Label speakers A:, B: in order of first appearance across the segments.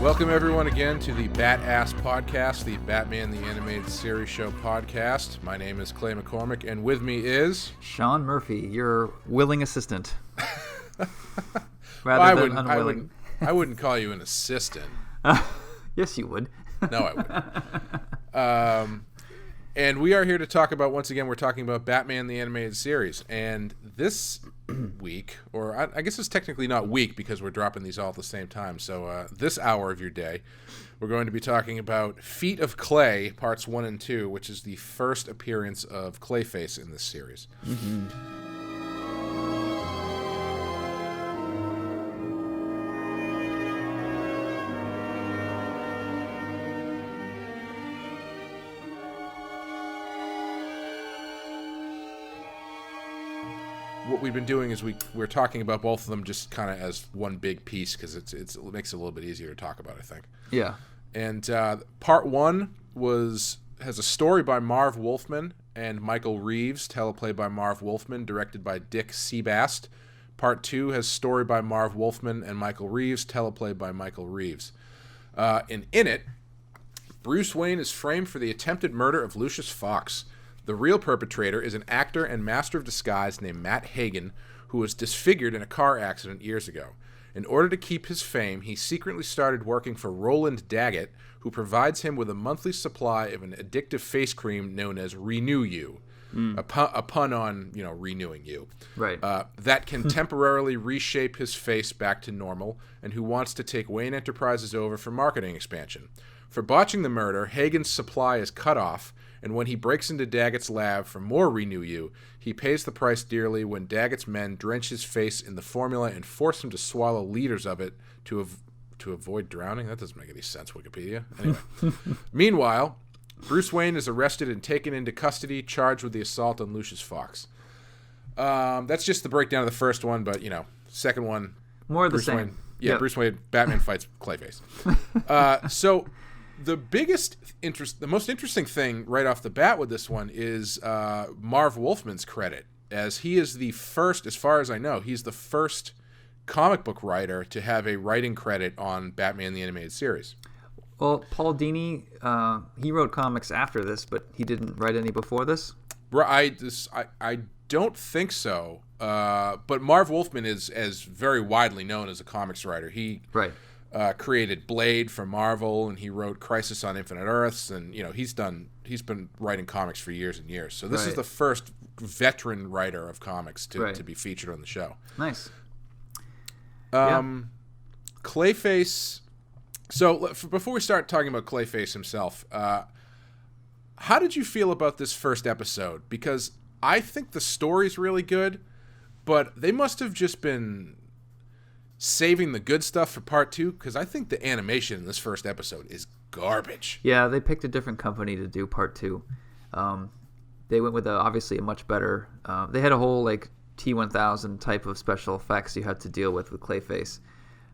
A: Welcome everyone again to the BATTASS Podcast, the Batman the Animated Series Show podcast. My name is Clay McCormack, and with me is...
B: Sean Murphy, your willing assistant. Rather than unwilling.
A: I wouldn't call you an assistant.
B: Yes, you would.
A: No, I wouldn't. And we are here to talk about, once again, we're talking about Batman the Animated Series. And this week, or I guess it's technically not week because we're dropping these all at the same time. So this hour of your day, we're going to be talking about Feet of Clay, parts 1 and 2, which is the first appearance of Clayface in this series. Mm-hmm. What we've been doing is we're talking about both of them just kind of as one big piece because it makes it a little bit easier to talk about, I think.
B: Yeah.
A: And part 1 has a story by Marv Wolfman and Michael Reeves, teleplay by Marv Wolfman, directed by Dick Seabass. Part 2 has story by Marv Wolfman and Michael Reeves, teleplay by Michael Reeves. And in it, Bruce Wayne is framed for the attempted murder of Lucius Fox. The real perpetrator is an actor and master of disguise named Matt Hagen, who was disfigured in a car accident years ago. In order to keep his fame, he secretly started working for Roland Daggett, who provides him with a monthly supply of an addictive face cream known as Renew You, a pun on, renewing you.
B: Right.
A: That can temporarily reshape his face back to normal, and who wants to take Wayne Enterprises over for marketing expansion. For botching the murder, Hagen's supply is cut off, and when he breaks into Daggett's lab for more Renew You, he pays the price dearly when Daggett's men drench his face in the formula and force him to swallow liters of it to avoid drowning. That doesn't make any sense, Wikipedia. Anyway. Meanwhile, Bruce Wayne is arrested and taken into custody, charged with the assault on Lucius Fox. That's just the breakdown of the first one, but, second one...
B: More of the
A: Bruce
B: same.
A: Wayne, yeah,
B: yep.
A: Bruce Wayne, Batman fights Clayface. So... The most interesting thing right off the bat with this one is Marv Wolfman's credit, as he is the first, as far as I know, he's the first comic book writer to have a writing credit on Batman the Animated Series.
B: Well, Paul Dini, he wrote comics after this, but he didn't write any before this?
A: I don't think so, but Marv Wolfman is very widely known as a comics writer.
B: Right.
A: Created Blade for Marvel, and he wrote Crisis on Infinite Earths, and he's been writing comics for years and years. So this is the first veteran writer of comics to be featured on the show.
B: Nice.
A: Clayface. So before we start talking about Clayface himself, how did you feel about this first episode? Because I think the story's really good, but they must have just been saving the good stuff for part 2, because I think the animation in this first episode is garbage.
B: Yeah, they picked a different company to do part 2. They went with obviously a much better... they had a whole T-1000 type of special effects you had to deal with Clayface.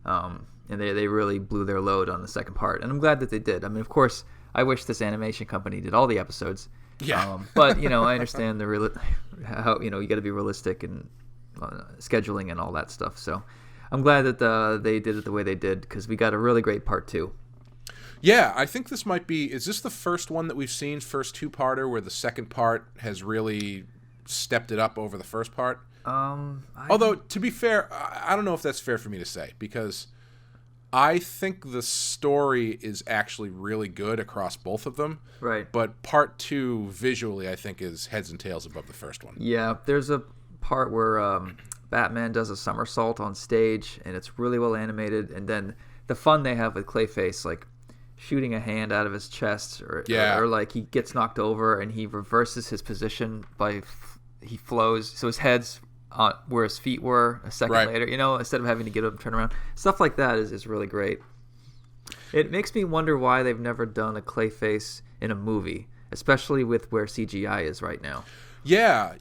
B: And they really blew their load on the second part. And I'm glad that they did. I mean, of course, I wish this animation company did all the episodes.
A: Yeah.
B: But, I understand how you got to be realistic and scheduling and all that stuff. So... I'm glad that they did it the way they did, because we got a really great part 2.
A: Yeah, I think this might be... Is this the first one that we've seen, first two-parter, where the second part has really stepped it up over the first part? Although, to be fair, I don't know if that's fair for me to say, because I think the story is actually really good across both of them.
B: Right.
A: But part 2, visually, I think is heads and tails above the first one.
B: Yeah, there's a part where... Batman does a somersault on stage, and it's really well animated. And then the fun they have with Clayface, shooting a hand out of his chest, or he gets knocked over and he reverses his position he flows, so his head's where his feet were a second later. Instead of having to get up and turn around, stuff like that is really great. It makes me wonder why they've never done a Clayface in a movie, especially with where CGI is right now.
A: Yeah,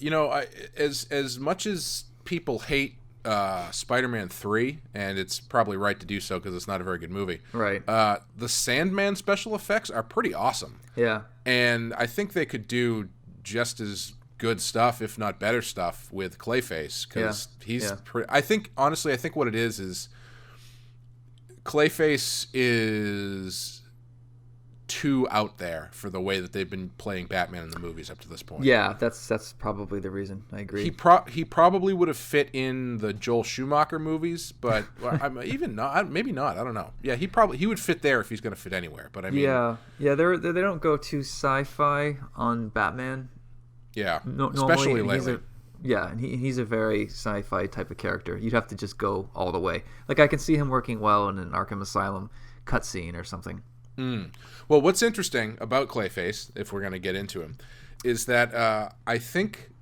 A: as much as people hate Spider-Man 3, and it's probably right to do so because it's not a very good movie.
B: Right.
A: The Sandman special effects are pretty awesome.
B: Yeah.
A: And I think they could do just as good stuff, if not better stuff, with Clayface, because he's pretty... I think, honestly, what it is Clayface is too out there for the way that they've been playing Batman in the movies up to this point.
B: Yeah, that's probably the reason. I agree.
A: He probably would have fit in the Joel Schumacher movies, but even not. Maybe not. I don't know. Yeah, he would fit there if he's going to fit anywhere. But I mean,
B: yeah, they don't go too sci-fi on Batman.
A: Yeah,
B: Especially
A: lately.
B: And he's a very sci-fi type of character. You'd have to just go all the way. Like I can see him working well in an Arkham Asylum cutscene or something.
A: Well, what's interesting about Clayface, if we're going to get into him, is that I think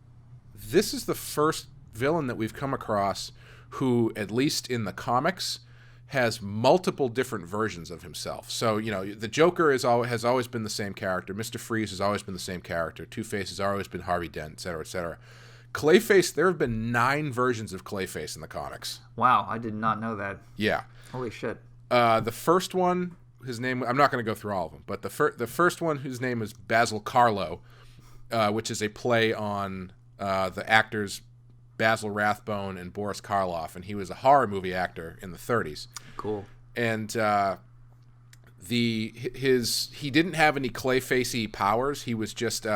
A: this is the first villain that we've come across who, at least in the comics, has multiple different versions of himself. So, the Joker has always been the same character. Mr. Freeze has always been the same character. Two-Face has always been Harvey Dent, et cetera, et cetera. Clayface, there have been 9 versions of Clayface in the comics.
B: Wow, I did not know that.
A: Yeah.
B: Holy shit.
A: The first one... His name, I'm not going to go through all of them, but the first one, whose name is Basil Karlo, which is a play on the actors Basil Rathbone and Boris Karloff, and he was a horror movie actor in the 30s.
B: Cool.
A: And he didn't have any Clayface-y powers. He was just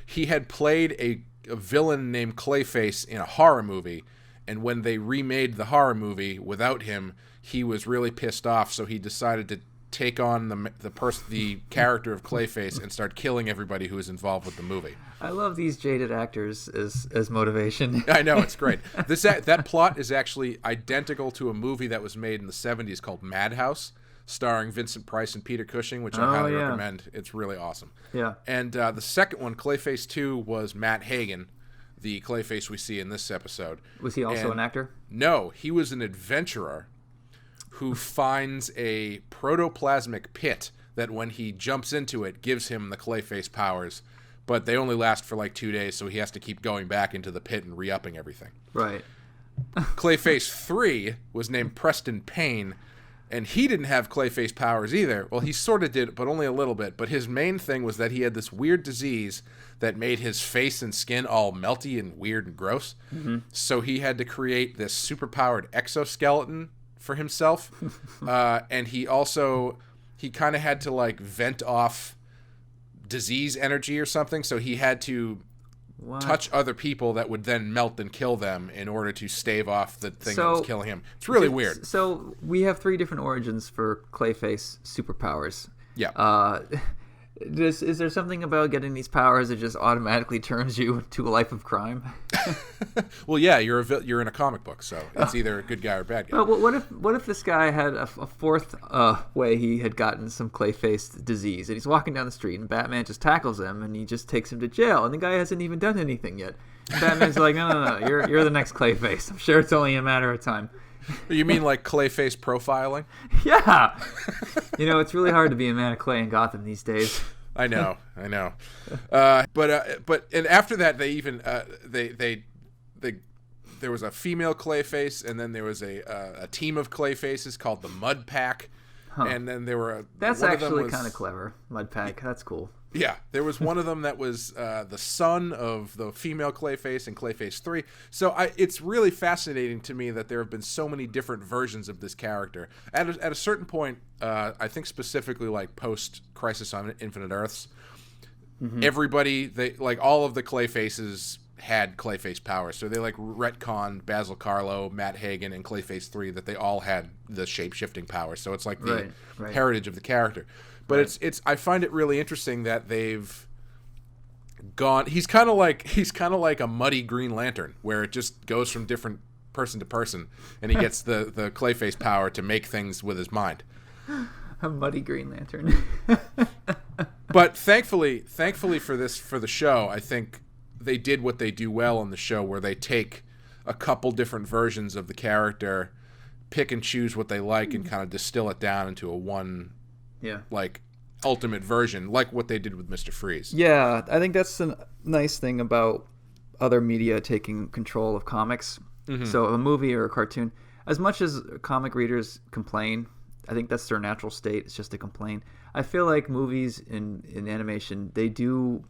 A: he had played a villain named Clayface in a horror movie, and when they remade the horror movie without him, he was really pissed off, so he decided to take on the character of Clayface and start killing everybody who was involved with the movie.
B: I love these jaded actors as motivation.
A: I know, it's great. That plot is actually identical to a movie that was made in the 70s called Madhouse, starring Vincent Price and Peter Cushing, which I highly recommend. It's really awesome.
B: Yeah.
A: And the second one, Clayface 2, was Matt Hagen, the Clayface we see in this episode.
B: Was he also an actor?
A: No, he was an adventurer who finds a protoplasmic pit that when he jumps into it gives him the Clayface powers, but they only last for like 2 days, so he has to keep going back into the pit and re-upping everything.
B: Right.
A: Clayface 3 was named Preston Payne, and he didn't have Clayface powers either. Well, he sort of did, but only a little bit. But his main thing was that he had this weird disease that made his face and skin all melty and weird and gross. Mm-hmm. So he had to create this superpowered exoskeleton for himself, and he kind of had to like vent off disease energy or something, so he had to touch other people that would then melt and kill them in order to stave off the thing that was killing him. It's really weird.
B: So we have 3 different origins for Clayface superpowers.
A: Yeah.
B: Is there something about getting these powers that just automatically turns you to a life of crime?
A: Well, yeah, you're in a comic book, so it's either a good guy or a bad guy.
B: Well, what if this guy had a fourth way he had gotten some Clayface disease, and he's walking down the street, and Batman just tackles him, and he just takes him to jail, and the guy hasn't even done anything yet. And Batman's like, no, you're the next Clayface. I'm sure it's only a matter of time.
A: You mean like Clayface profiling?
B: Yeah. It's really hard to be a man of clay in Gotham these days.
A: I know. But after that, they even there was a female Clayface, and then there was a team of Clayfaces called the Mud Pack, and then there were
B: that's actually kind of clever. Mud Pack, that's cool.
A: Yeah, there was one of them that was the son of the female Clayface in Clayface 3. So it's really fascinating to me that there have been so many different versions of this character. At a certain point, I think specifically like post Crisis on Infinite Earths, everybody, all of the Clayfaces had Clayface powers. So they retconned Basil Karlo, Matt Hagen, and Clayface 3 that they all had the shape-shifting powers. So it's like the heritage of the character. But it's I find it really interesting that they've gone. He's kind of like a muddy Green Lantern, where it just goes from different person to person, and he gets the Clayface power to make things with his mind.
B: A muddy Green Lantern.
A: But thankfully for the show, I think they did what they do well on the show, where they take a couple different versions of the character, pick and choose what they like, and kind of distill it down into a one.
B: Yeah.
A: Ultimate version, like what they did with Mr. Freeze.
B: Yeah, I think that's the nice thing about other media taking control of comics. Mm-hmm. So a movie or a cartoon, as much as comic readers complain, I think that's their natural state. It's just to complain. I feel like movies in animation, they do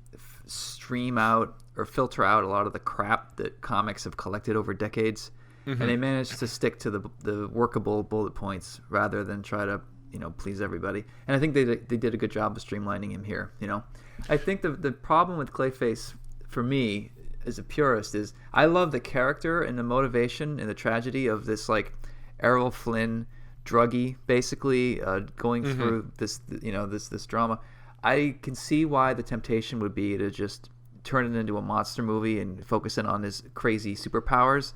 B: stream out or filter out a lot of the crap that comics have collected over decades. and they managed to stick to the workable bullet points rather than try to please everybody. And I think they did a good job of streamlining him here. I think the problem with Clayface for me as a purist is I love the character and the motivation and the tragedy of this like Errol Flynn druggie basically going through this this drama. I can see why the temptation would be to just turn it into a monster movie and focus in on his crazy superpowers,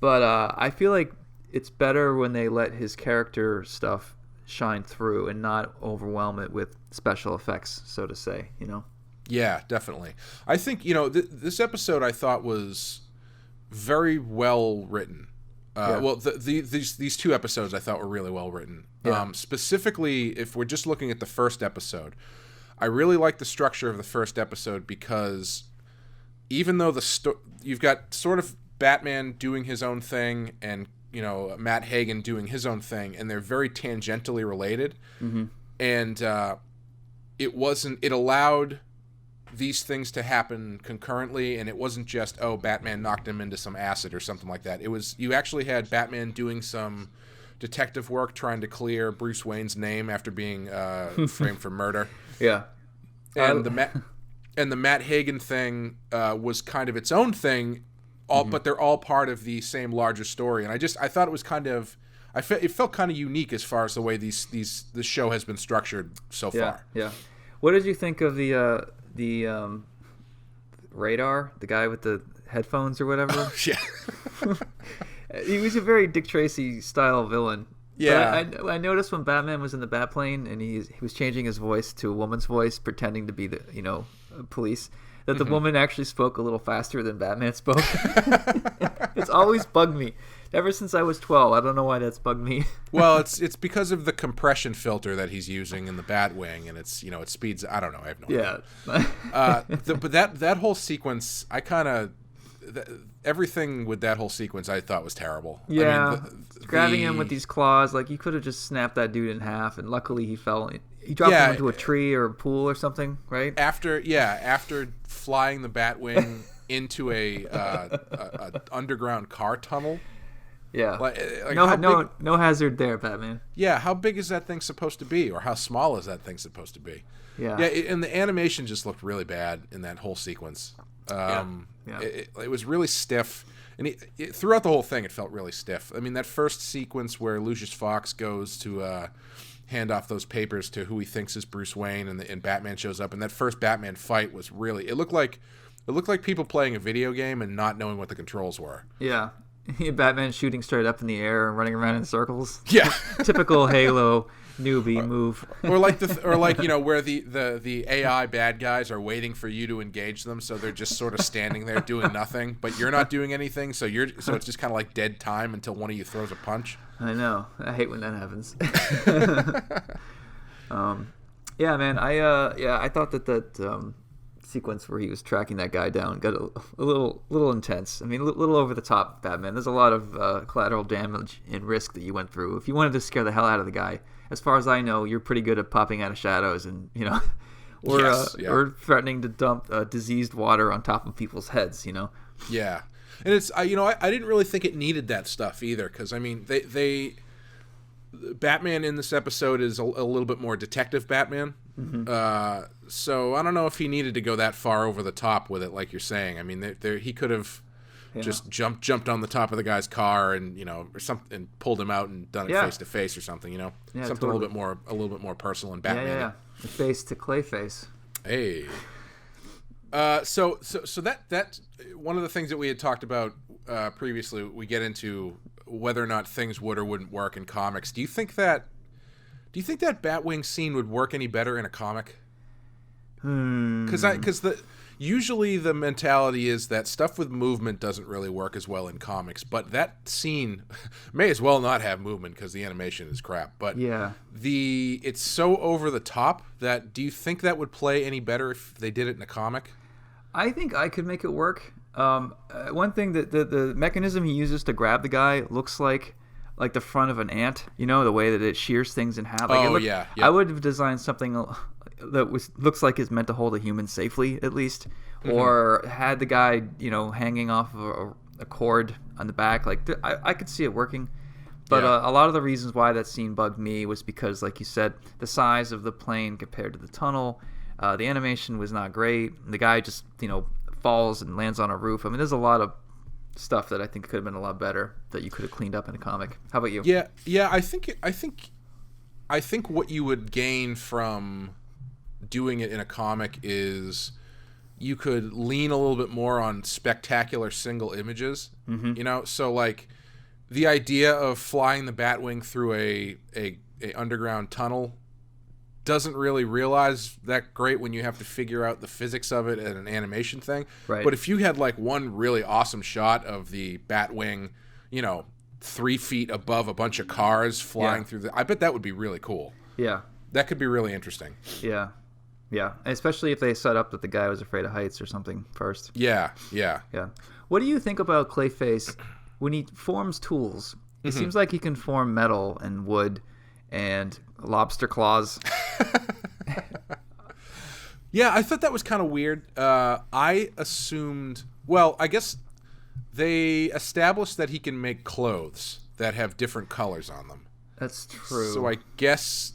B: but I feel like it's better when they let his character stuff shine through and not overwhelm it with special effects, so to say.
A: Yeah, definitely. I think this episode I thought was very well written. Well, these two episodes I thought were really well written. Yeah. Specifically, if we're just looking at the first episode, I really like the structure of the first episode because even though you've got sort of Batman doing his own thing and Matt Hagen doing his own thing, and they're very tangentially related, and it allowed these things to happen concurrently, and it wasn't just Batman knocked him into some acid or something like that. It was you actually had Batman doing some detective work trying to clear Bruce Wayne's name after being framed for murder.
B: Yeah,
A: and the Matt Hagen thing was kind of its own thing, but they're all part of the same larger story. And I thought it was it felt kind of unique as far as the way this show has been structured so far.
B: Yeah. What did you think of the Radar, the guy with the headphones or whatever?
A: Yeah.
B: He was a very Dick Tracy style villain.
A: Yeah.
B: But I noticed when Batman was in the Batplane and he was changing his voice to a woman's voice, pretending to be the police, that the woman actually spoke a little faster than Batman spoke. It's always bugged me. Ever since I was 12, I don't know why that's bugged me.
A: Well, it's because of the compression filter that he's using in the Batwing, and it's it speeds. I don't know. I have no idea. But that whole sequence, everything with that whole sequence, I thought was terrible.
B: Yeah, I mean, grabbing him with these claws, like you could have just snapped that dude in half, and luckily he fell. He dropped him into a tree or a pool or something, right?
A: After flying the Batwing into a underground car tunnel.
B: Yeah. No hazard there, Batman.
A: Yeah, how big is that thing supposed to be, or how small is that thing supposed to be?
B: Yeah.
A: Yeah, and the animation just looked really bad in that whole sequence. It was really stiff, and throughout the whole thing, it felt really stiff. I mean, that first sequence where Lucius Fox goes to hand off those papers to who he thinks is Bruce Wayne, and Batman shows up, and that first Batman fight was really. It looked like people playing a video game and not knowing what the controls were.
B: Yeah. Batman shooting straight up in the air and running around in circles.
A: Yeah.
B: Typical Halo newbie move.
A: Or where the AI bad guys are waiting for you to engage them, so they're just sort of standing there doing nothing, but you're not doing anything, so it's just kind of like dead time until one of you throws a punch.
B: I know. I hate when that happens. Yeah, man. I thought that sequence where he was tracking that guy down got a little intense. I mean, a little over the top, Batman. There's a lot of collateral damage and risk that you went through. If you wanted to scare the hell out of the guy, as far as I know, you're pretty good at popping out of shadows and or threatening to dump diseased water on top of people's heads.
A: Yeah, and it's I didn't really think it needed that stuff either, because I mean Batman in this episode is a little bit more detective Batman. So I don't know if he needed to go that far over the top with it, like you're saying. I mean, he could have just jumped on the top of the guy's car and or something, and pulled him out and done it face to face or something. Something totally. a little bit more personal and Batman.
B: Yeah. The face to Clayface.
A: Hey. So that one of the things that we had talked about previously, we get into whether or not things would or wouldn't work in comics. Do you think that Batwing scene would work any better in a comic? Because usually the mentality is that stuff with movement doesn't really work as well in comics, but that scene may as well not have movement because the animation is crap. But it's so over the top that, do you think that would play any better if they did it in a comic?
B: I think I could make it work. One thing that the mechanism he uses to grab the guy looks like the front of an ant, the way that it shears things in half. I would have designed something that looks like it's meant to hold a human safely, at least, or had the guy, hanging off of a cord on the back. Like I could see it working. But
A: Yeah.
B: a lot of the reasons why that scene bugged me was because, like you said, the size of the plane compared to the tunnel, the animation was not great. The guy just, falls and lands on a roof. I mean, there's a lot of stuff that I think could have been a lot better that you could have cleaned up in a comic. How about you?
A: Yeah. I think what you would gain from doing it in a comic is you could lean a little bit more on spectacular single images.
B: Mm-hmm.
A: So like the idea of flying the Batwing through a underground tunnel doesn't really realize that great when you have to figure out the physics of it and an animation thing.
B: Right.
A: But if you had like one really awesome shot of the Batwing, 3 feet above a bunch of cars flying through I bet that would be really cool.
B: Yeah.
A: That could be really interesting.
B: Yeah. Yeah. Especially if they set up that the guy was afraid of heights or something first.
A: Yeah.
B: What do you think about Clayface when he forms tools? It seems like he can form metal and wood and lobster claws.
A: Yeah, I thought that was kind of weird. I assumed... Well, I guess they established that he can make clothes that have different colors on them.
B: That's true.
A: So I guess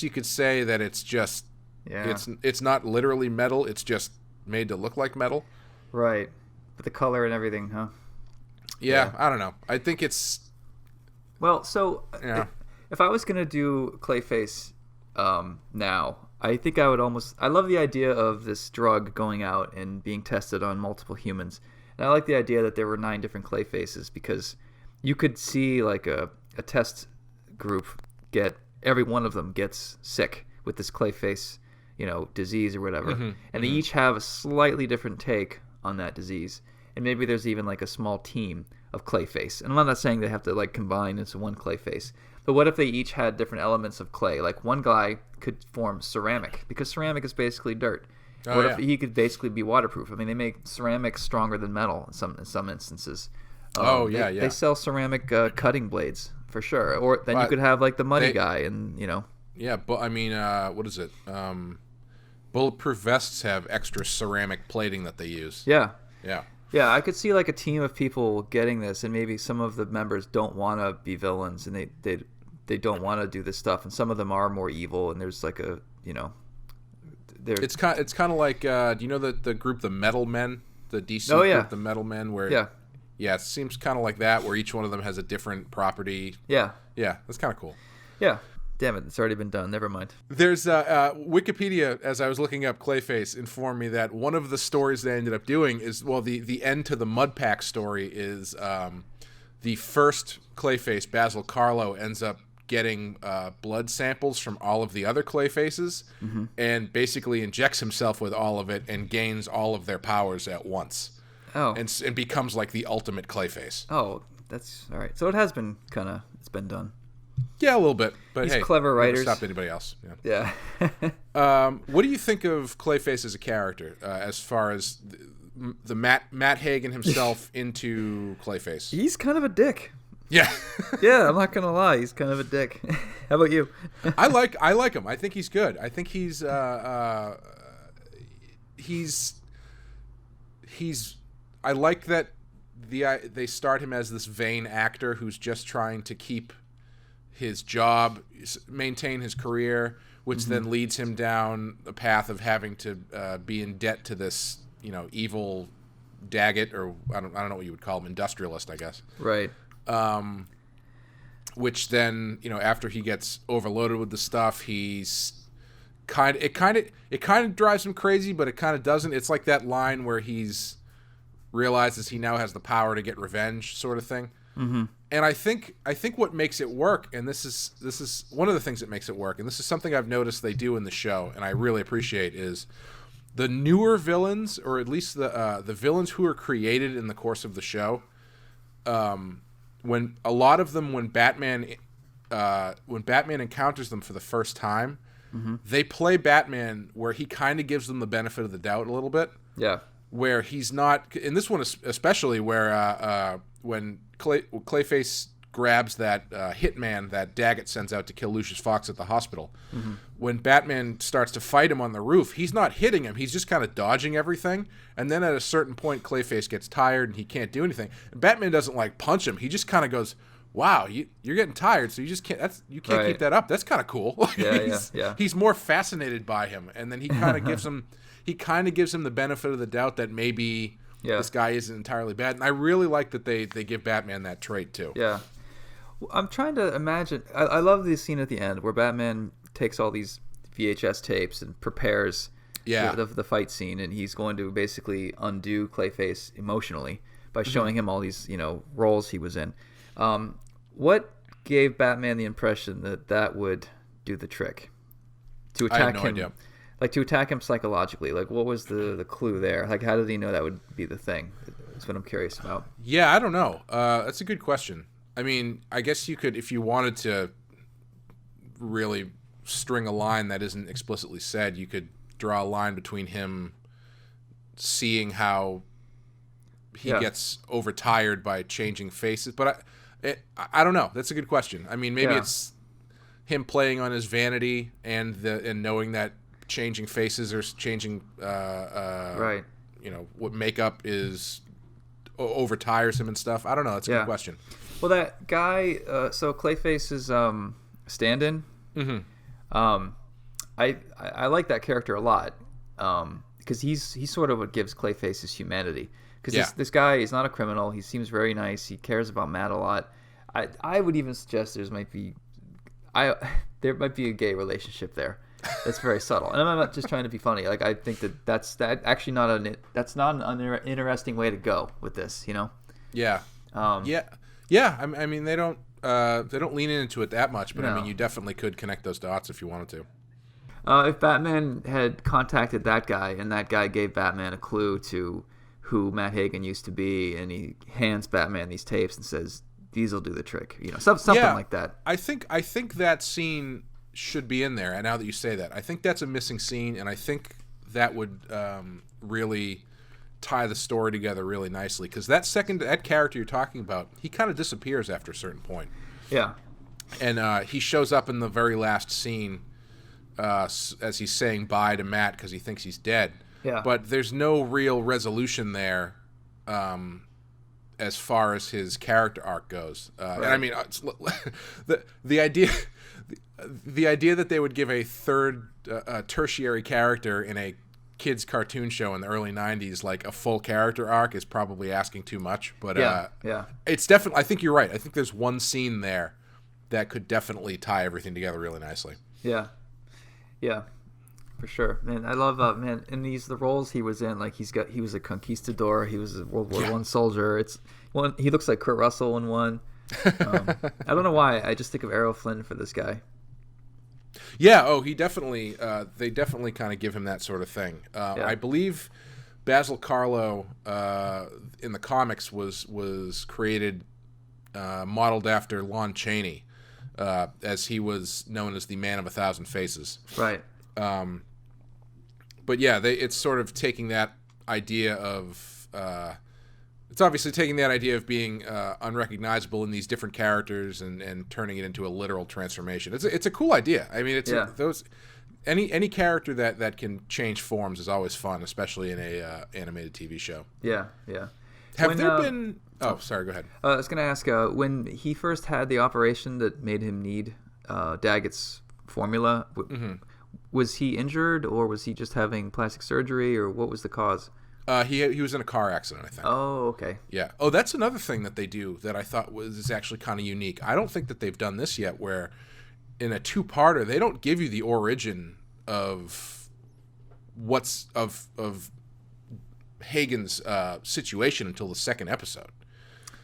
A: you could say that it's just...
B: Yeah.
A: It's not literally metal. It's just made to look like metal.
B: Right. But the color and everything, huh?
A: Yeah. I don't know. I think it's...
B: Well, so
A: Yeah.
B: if I was going to do Clayface now, I think I would almost... I love the idea of this drug going out and being tested on multiple humans. And I like the idea that there were 9 different Clayfaces because you could see like a test group every one of them gets sick with this Clayface, disease or whatever. And they each have a slightly different take on that disease. And maybe there's even like a small team of Clayface. And I'm not saying they have to like combine into one Clayface. But what if they each had different elements of clay? Like one guy could form ceramic because ceramic is basically dirt. What if he could basically be waterproof? I mean, they make ceramic stronger than metal in some instances. They sell ceramic cutting blades for sure. Or then you could have like the money guy and
A: Yeah, but I mean, what is it? Bulletproof vests have extra ceramic plating that they use.
B: Yeah.
A: Yeah.
B: Yeah, I could see like a team of people getting this, and maybe some of the members don't want to be villains, and they don't want to do this stuff, and some of them are more evil, and there's like a
A: It's kind of like do you know the group the Metal Men, the DC group the Metal Men, where it seems kind of like that, where each one of them has a different property. Yeah, that's kind of cool.
B: Yeah. Damn it, it's already been done. Never mind.
A: There's Wikipedia, as I was looking up Clayface, informed me that one of the stories they ended up doing is, well, the end to the Mudpack story is the first Clayface, Basil Karlo, ends up getting blood samples from all of the other Clayfaces and basically injects himself with all of it and gains all of their powers at once.
B: Oh.
A: And becomes like the ultimate Clayface.
B: Oh, that's all right. So it's been done.
A: Yeah, a little bit, but
B: He's
A: hey,
B: clever writers.
A: Stopped anybody else.
B: Yeah.
A: What do you think of Clayface as a character, as far as the Matt Hagen himself into Clayface?
B: He's kind of a dick.
A: Yeah.
B: Yeah, I'm not gonna lie. He's kind of a dick. How about you?
A: I like him. I think he's good. I think he's I like that they start him as this vain actor who's just trying to keep his job, maintain his career, which then leads him down the path of having to be in debt to this, evil Daggett, or I don't know what you would call him, industrialist, I guess.
B: Right.
A: Which then, after he gets overloaded with the stuff, he's it kind of drives him crazy, but it kind of doesn't. It's like that line where he's realizes he now has the power to get revenge, sort of thing. Mm-hmm. And I think what makes it work, and this is one of the things that makes it work, and this is something I've noticed they do in the show, and I really appreciate, is the newer villains, or at least the villains who are created in the course of the show. When Batman encounters them for the first time, they play Batman where he kind of gives them the benefit of the doubt a little bit.
B: Yeah.
A: Where he's not, in this one especially, where when Clayface grabs that hitman that Daggett sends out to kill Lucius Fox at the hospital. When Batman starts to fight him on the roof, he's not hitting him. He's just kind of dodging everything. And then at a certain point, Clayface gets tired and he can't do anything. And Batman doesn't like punch him. He just kind of goes, "Wow, you're getting tired, so you just can't. You can't keep that up. That's kind of cool." He's more fascinated by him, and then he kind of gives him the benefit of the doubt that maybe this guy isn't entirely bad. And I really like that they give Batman that trait too.
B: Yeah. I'm trying to imagine. I love the scene at the end where Batman takes all these VHS tapes and prepares the fight scene, and he's going to basically undo Clayface emotionally by showing him all these roles he was in. What gave Batman the impression that would do the trick to attack
A: I have no
B: him?
A: Idea.
B: Like to attack him psychologically. Like what was the clue there? Like how did he know that would be the thing? That's what I'm curious about.
A: Yeah, I don't know. That's a good question. I mean, I guess you could, if you wanted to really string a line that isn't explicitly said, you could draw a line between him seeing how he gets overtired by changing faces. But I don't know. That's a good question. I mean, maybe it's him playing on his vanity and knowing that changing faces or changing what makeup is overtires him and stuff. I don't know. That's a good question.
B: Well, that guy, so Clayface's stand-in. I like that character a lot because he's sort of what gives Clayface his humanity. Because this guy is not a criminal. He seems very nice. He cares about Matt a lot. I would even suggest there might be a gay relationship there. That's very subtle, and I'm not just trying to be funny. Like I think that's actually not an interesting way to go with this.
A: Yeah. I mean, they don't lean into it that much, but I mean, you definitely could connect those dots if you wanted to.
B: If Batman had contacted that guy, and that guy gave Batman a clue to who Matt Hagen used to be, and he hands Batman these tapes and says, "These will do the trick," something like that.
A: I think that scene should be in there. And now that you say that, I think that's a missing scene, and I think that would really tie the story together really nicely, because that character you're talking about, he kind of disappears after a certain point.
B: Yeah.
A: And he shows up in the very last scene as he's saying bye to Matt because he thinks he's dead.
B: Yeah.
A: But there's no real resolution there as far as his character arc goes. And I mean, the idea that they would give a third tertiary character in a kids cartoon show in the early 90s like a full character arc is probably asking too much, but it's definitely, I think you're right. I think there's one scene there that could definitely tie everything together really nicely. Yeah
B: for sure, man. I love in the roles he was in, like he was a conquistador, he was a World War I soldier. He looks like Kurt Russell in one. I don't know why, I just think of Errol Flynn for this guy.
A: He definitely they definitely kind of give him that sort of thing. I believe Basil Karlo in the comics was created modeled after Lon Chaney, as he was known as the Man of 1,000 Faces.
B: Right.
A: But it's sort of taking that idea of it's obviously taking that idea of being unrecognizable in these different characters and turning it into a literal transformation. It's a cool idea. I mean, any character that can change forms is always fun, especially in a animated TV show.
B: Yeah.
A: Have there been? Oh, sorry. Go ahead.
B: I was going to ask when he first had the operation that made him need Daggett's formula. Was he injured, or was he just having plastic surgery, or what was the cause?
A: He was in a car accident, I think.
B: Oh, okay.
A: Yeah. Oh, that's another thing that they do that I thought is actually kind of unique. I don't think that they've done this yet, where in a two-parter they don't give you the origin of of Hagen's situation until the second episode.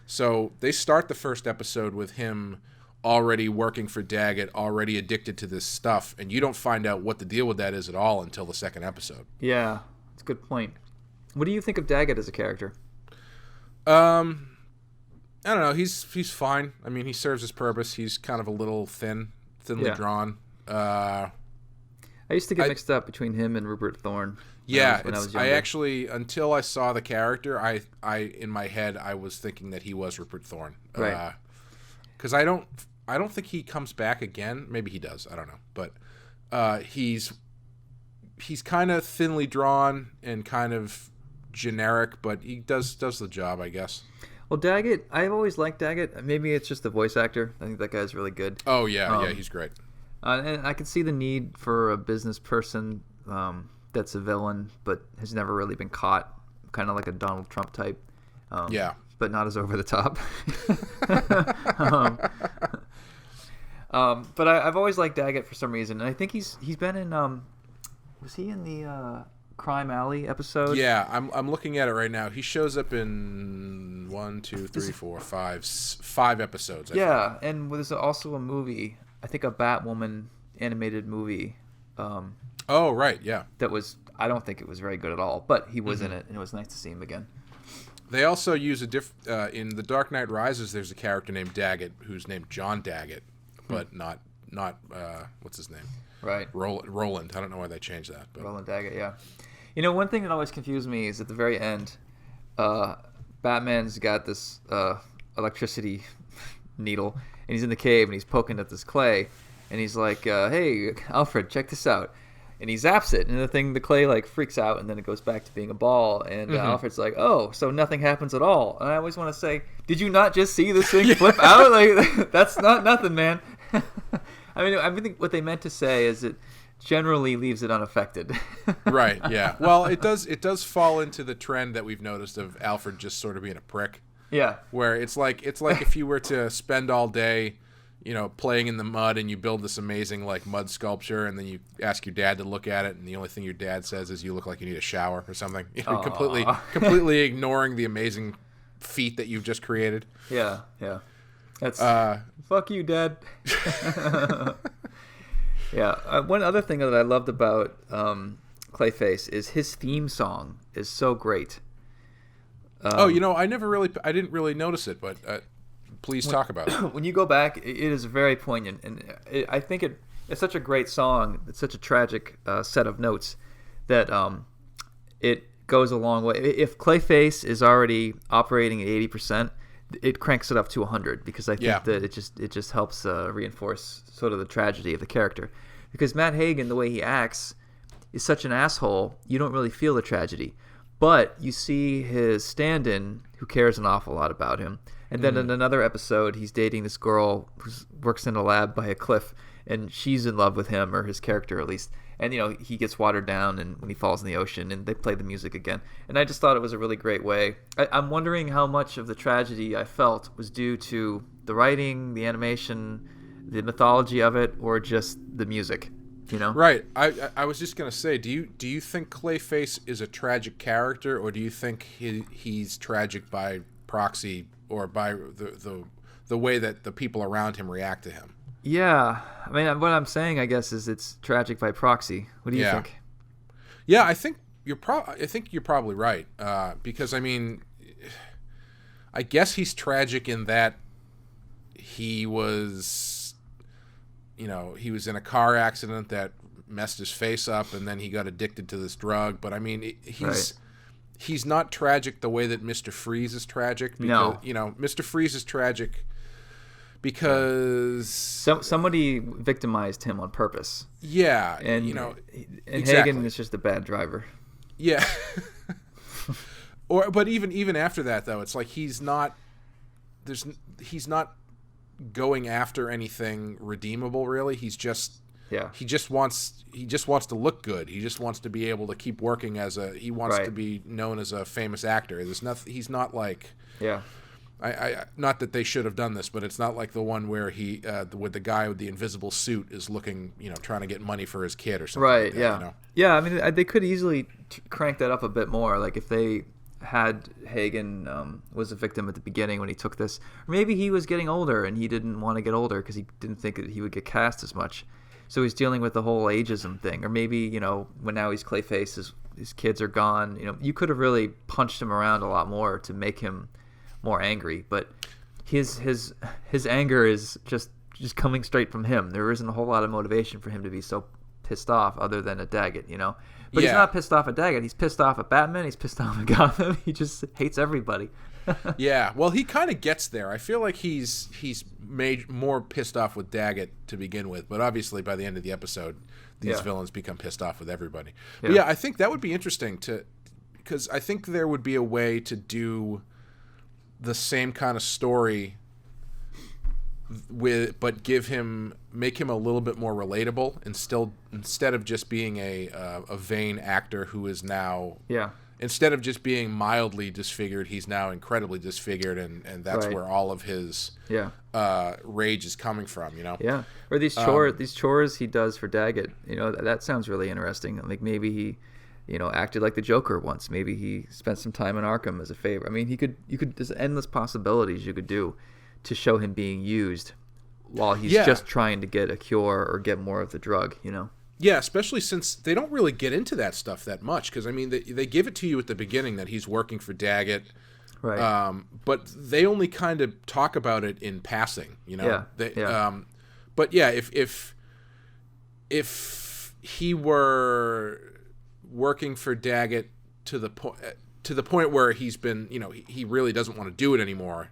A: So they start the first episode with him already working for Daggett, already addicted to this stuff, and you don't find out what the deal with that is at all until the second episode.
B: Yeah, that's a good point. What do you think of Daggett as a character?
A: I don't know. He's fine. I mean, he serves his purpose. He's kind of a little thinly drawn.
B: I used to get mixed up between him and Rupert Thorne.
A: I actually, until I saw the character, I in my head I was thinking that he was Rupert Thorne.
B: Right.
A: because I don't think he comes back again. Maybe he does. I don't know, but he's kind of thinly drawn and kind of generic, but he does the job, I guess.
B: Well, Daggett, I've always liked Daggett. Maybe it's just the voice actor. I think that guy's really good.
A: Oh yeah, he's great.
B: And I can see the need for a business person that's a villain, but has never really been caught, kind of like a Donald Trump type.
A: Yeah.
B: But not as over the top. But I've always liked Daggett for some reason, and I think he's been in. Was he in the Crime Alley episode?
A: Yeah, I'm looking at it right now. He shows up in 5 episodes. I think.
B: And there's also a movie. I think a Batwoman animated movie.
A: Oh right, yeah.
B: That was. I don't think it was very good at all, but he was in it, and it was nice to see him again.
A: They also use in The Dark Knight Rises. There's a character named Daggett who's named John Daggett, but not what's his name?
B: Right.
A: Roland. I don't know why they changed that. But.
B: Roland Daggett, yeah. You know, one thing that always confused me is at the very end, Batman's got this electricity needle, and he's in the cave, and he's poking at this clay, and he's like, "Hey, Alfred, check this out." And he zaps it, and the clay like freaks out, and then it goes back to being a ball. And Alfred's like, "Oh, so nothing happens at all." And I always want to say, "Did you not just see this thing flip out? Like that's not nothing, man." I think what they meant to say is it generally leaves it unaffected.
A: Right. Yeah. Well, it does fall into the trend that we've noticed of Alfred just sort of being a prick.
B: Yeah.
A: Where it's like if you were to spend all day, playing in the mud, and you build this amazing like mud sculpture, and then you ask your dad to look at it, and the only thing your dad says is you look like you need a shower or something. Completely ignoring the amazing feat that you've just created.
B: Yeah. That's fuck you, Dad. Yeah. One other thing that I loved about Clayface is his theme song is so great.
A: I didn't really notice it, but please talk about it.
B: When you go back, it is very poignant, and I think it's such a great song. It's such a tragic set of notes that it goes a long way. If Clayface is already operating at 80%, it cranks it up to 100 because I think that it just helps reinforce sort of the tragedy of the character. Because Matt Hagen, the way he acts, is such an asshole, you don't really feel the tragedy. But you see his stand-in who cares an awful lot about him. And then in another episode, he's dating this girl who works in a lab by a cliff, and she's in love with him, or his character at least. And, he gets watered down and when he falls in the ocean, and they play the music again. And I just thought it was a really great way. I'm wondering how much of the tragedy I felt was due to the writing, the animation, the mythology of it, or just the music,
A: Right. I was just going to say, do you think Clayface is a tragic character, or do you think he's tragic by proxy, or by the way that the people around him react to him?
B: Yeah, I mean, what I'm saying, I guess, is it's tragic by proxy. What do you think?
A: Yeah, I think you're probably right. Because I mean, I guess he's tragic in that he was in a car accident that messed his face up, and then he got addicted to this drug. But I mean, he's not tragic the way that Mr. Freeze is tragic. Because, Mr. Freeze is tragic because
B: somebody victimized him on purpose.
A: Yeah,
B: and
A: exactly.
B: Hagen is just a bad driver.
A: Yeah. But even after that though, it's like he's not going after anything redeemable really. He just wants to look good. He just wants to be able to keep working he wants to be known as a famous actor. There's nothing. He's not like I not that they should have done this, but it's not like the one where he with the guy with the invisible suit is looking, trying to get money for his kid or something.
B: Right.
A: Like that,
B: Yeah. I mean, they could easily crank that up a bit more. Like if they had Hagen was a victim at the beginning when he took this, or maybe he was getting older and he didn't want to get older because he didn't think that he would get cast as much. So he's dealing with the whole ageism thing, or maybe when now he's Clayface, his kids are gone. You could have really punched him around a lot more to make him more angry, but his anger is just coming straight from him. There isn't a whole lot of motivation for him to be so pissed off other than at Daggett, But he's not pissed off at Daggett. He's pissed off at Batman. He's pissed off at Gotham. He just hates everybody.
A: Yeah, well, he kind of gets there. I feel like he's made more pissed off with Daggett to begin with, but obviously by the end of the episode, these villains become pissed off with everybody. Yeah. But yeah, I think that would be interesting because I think there would be a way to do the same kind of story but make him a little bit more relatable, and instead of just being a vain actor who is now instead of just being mildly disfigured, he's now incredibly disfigured, and that's where all of his rage is coming from,
B: Yeah, or these chores he does for Daggett, that sounds really interesting. Like maybe he, acted like the Joker once. Maybe he spent some time in Arkham as a favor. I mean, you could there's endless possibilities you could do to show him being used while he's just trying to get a cure or get more of the drug,
A: Yeah, especially since they don't really get into that stuff that much. Because, I mean, they give it to you at the beginning that he's working for Daggett.
B: Right.
A: But they only kind of talk about it in passing,
B: Yeah.
A: But, yeah, if he were working for Daggett to the point where he's been, he really doesn't want to do it anymore,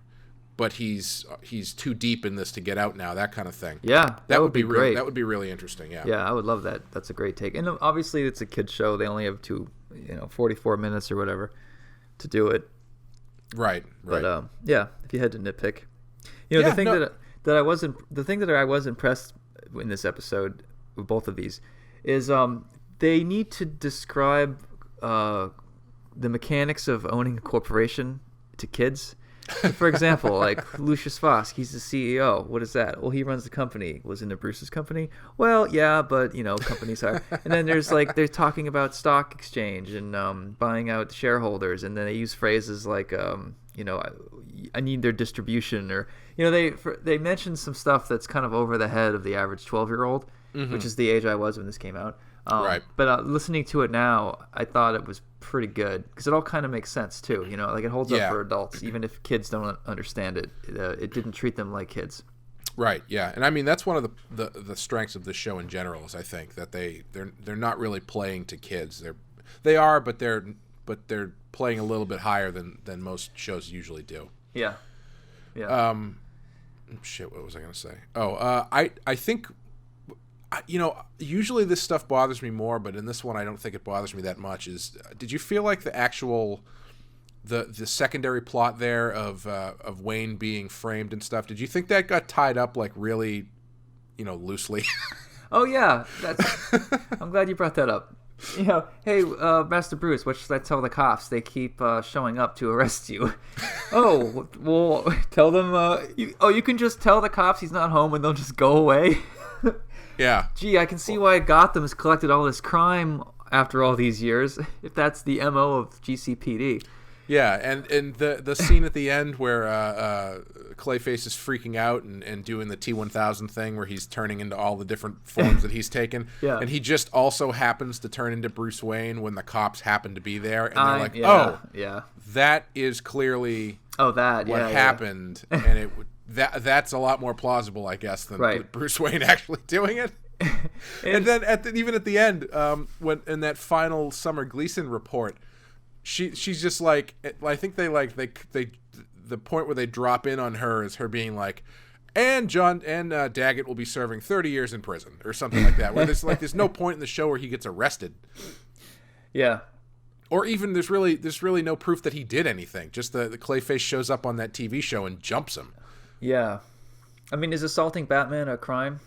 A: but he's too deep in this to get out now, that kind of thing.
B: Yeah, that would be great.
A: That would be really interesting, yeah.
B: Yeah, I would love that. That's a great take. And obviously it's a kid's show. They only have 44 minutes or whatever to do it.
A: Right.
B: But if you had to nitpick. The thing that I was impressed in this episode with both of these is they need to describe the mechanics of owning a corporation to kids. For example, like Lucius Fosk, he's the CEO. What is that? Well, he runs the company. Was into Bruce's company? Well, yeah, but companies are. And then they're talking about stock exchange and buying out shareholders, and then they use phrases like I need their distribution, or they mention some stuff that's kind of over the head of the average 12-year-old, which is the age I was when this came out.
A: Right.
B: But listening to it now, I thought it was pretty good because it all kind of makes sense too. Like it holds up for adults, even if kids don't understand it. It didn't treat them like kids.
A: Right. Yeah, and I mean that's one of the strengths of the show in general is I think that they're not really playing to kids. They are, but they're playing a little bit higher than most shows usually do.
B: Yeah. Yeah.
A: Shit. What was I gonna say? I think. Usually this stuff bothers me more, but in this one I don't think it bothers me that much. Did you feel like the actual the secondary plot there of Wayne being framed and stuff? Did you think that got tied up like really, loosely?
B: Oh yeah, I'm glad you brought that up. Hey, Master Bruce, what should I tell the cops? They keep showing up to arrest you. Oh, well, tell them. You can just tell the cops he's not home and they'll just go away.
A: Yeah.
B: Gee, I can see why Gotham has collected all this crime after all these years, if that's the MO of GCPD.
A: Yeah, and the scene at the end where Clayface is freaking out and doing the T-1000 thing where he's turning into all the different forms that he's taken.
B: Yeah.
A: And he just also happens to turn into Bruce Wayne when the cops happen to be there. And they're like, that is clearly what happened. Yeah. And it would... That's a lot more plausible, I guess, than Bruce Wayne actually doing it. And then even at the end, when in that final Summer Gleason report, she's just like, I think they the point where they drop in on her is her being like, and Daggett will be serving 30 years in prison or something like that. Where there's no point in the show where he gets arrested.
B: Yeah.
A: Or even there's really no proof that he did anything. Just the Clayface shows up on that TV show and jumps him.
B: Yeah. I mean, is assaulting Batman a crime?